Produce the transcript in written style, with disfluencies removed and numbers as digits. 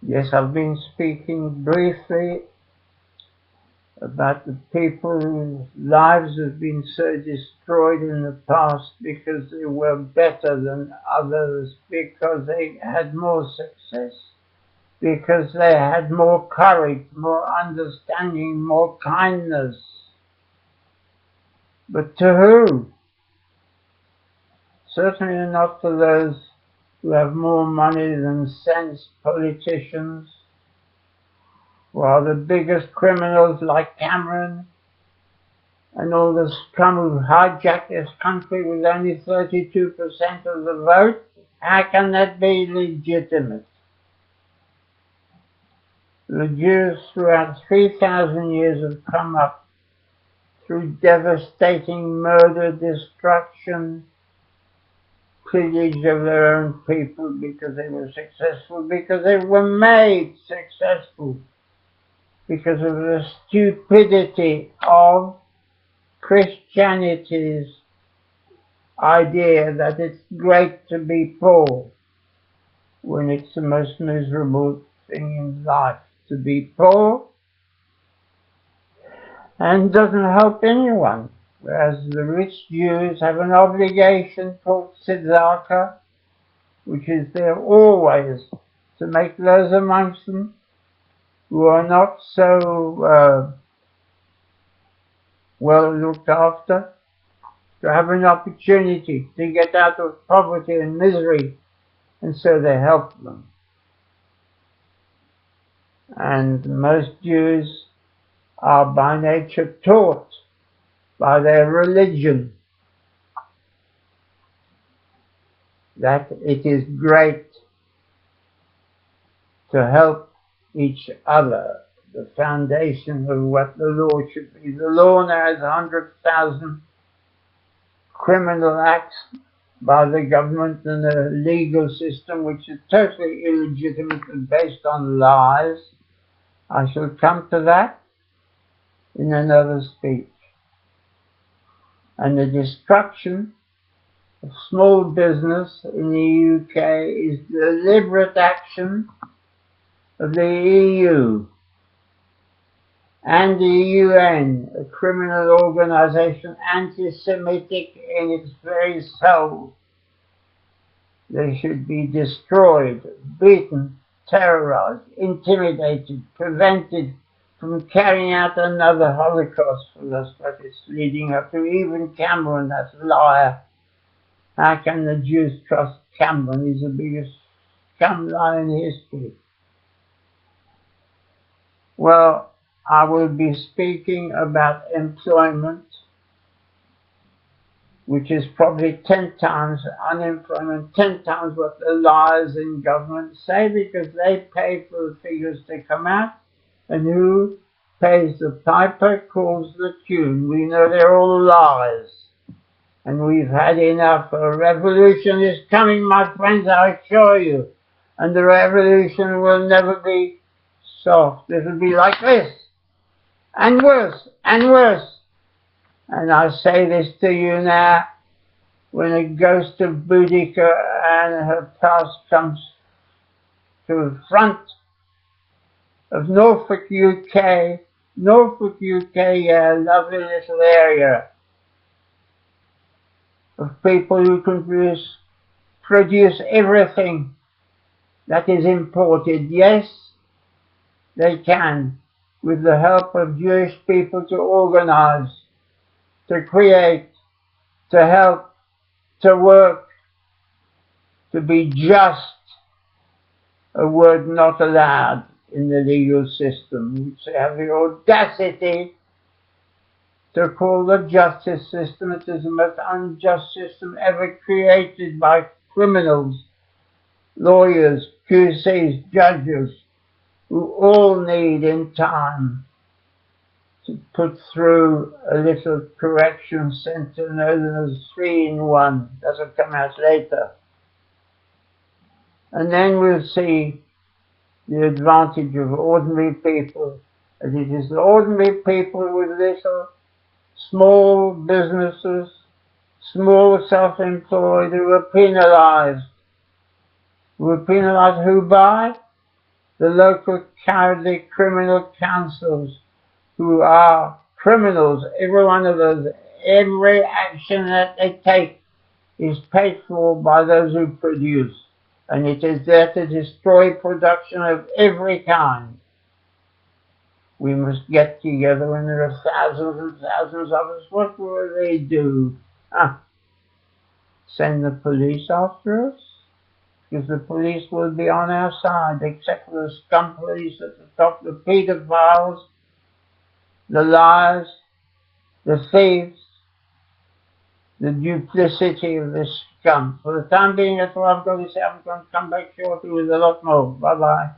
Yes, I've been speaking briefly about the people whose lives have been so destroyed in the past because they were better than others, because they had more success, because they had more courage, more understanding, more kindness. But to who? Certainly not to those who have more money than sense, politicians, while the biggest criminals like Cameron and all the scum who hijacked this country with only 32% of the vote, how can that be legitimate? The Jews throughout 3,000 years have come up through devastating murder, destruction, pillage of their own people because they were successful, because they were made successful, because of the stupidity of Christianity's idea that it's great to be poor when it's the most miserable thing in life to be poor and doesn't help anyone. Whereas the rich Jews have an obligation called tzedakah, which is there always to make those amongst them who are not so well looked after to have an opportunity to get out of poverty and misery, and so they help them. And most Jews are by nature taught by their religion that it is great to help each other, the foundation of what the law should be. The law now has 100,000 criminal acts by the government and the legal system, which is totally illegitimate and based on lies. I shall come to that in another speech. And the destruction of small business in the UK is deliberate action of the EU and the UN, a criminal organization anti-Semitic in its very soul. They should be destroyed, beaten, terrorized, intimidated, prevented from carrying out another Holocaust, for that's what it's leading up to. Even Cameron, that liar. How can the Jews trust Cameron? He's the biggest scum liar in history. Well, I will be speaking about employment, which is probably 10 times unemployment, 10 times what the liars in government say, because they pay for the figures to come out, and who pays the piper calls the tune. We know they're all lies, and we've had enough. A revolution is coming, my friends, I assure you, and the revolution will never be soft. It'll be like this, and worse, and worse. And I say this to you now, when a ghost of Boudica and her past comes to the front of Norfolk, UK. Norfolk, UK, a lovely little area of people who can produce everything that is imported. Yes, they can, with the help of Jewish people, to organize, to create, to help, to work, to be just, a word not allowed in the legal system, which they have the audacity to call the justice system. It is the most unjust system ever created by criminals, lawyers, QCs, judges, who all need in time to put through a little correction center known as 3-in-1. That'll come out later. And then we'll see the advantage of ordinary people, and it is the ordinary people with little small businesses, small self-employed, who are penalized. Who are penalized who by? the local cowardly criminal councils who are criminals, every one of those, every action that they take is paid for by those who produce, and it is there to destroy production of every kind. We must get together when there are thousands and thousands of us. What will they do? Send the police after us? Because the police will be on our side, except for the scum police at the top, the pedophiles, the liars, the thieves, the duplicity of this scum. For the time being, that's all I've got to say. I'm going to come back shortly with a lot more. Bye-bye.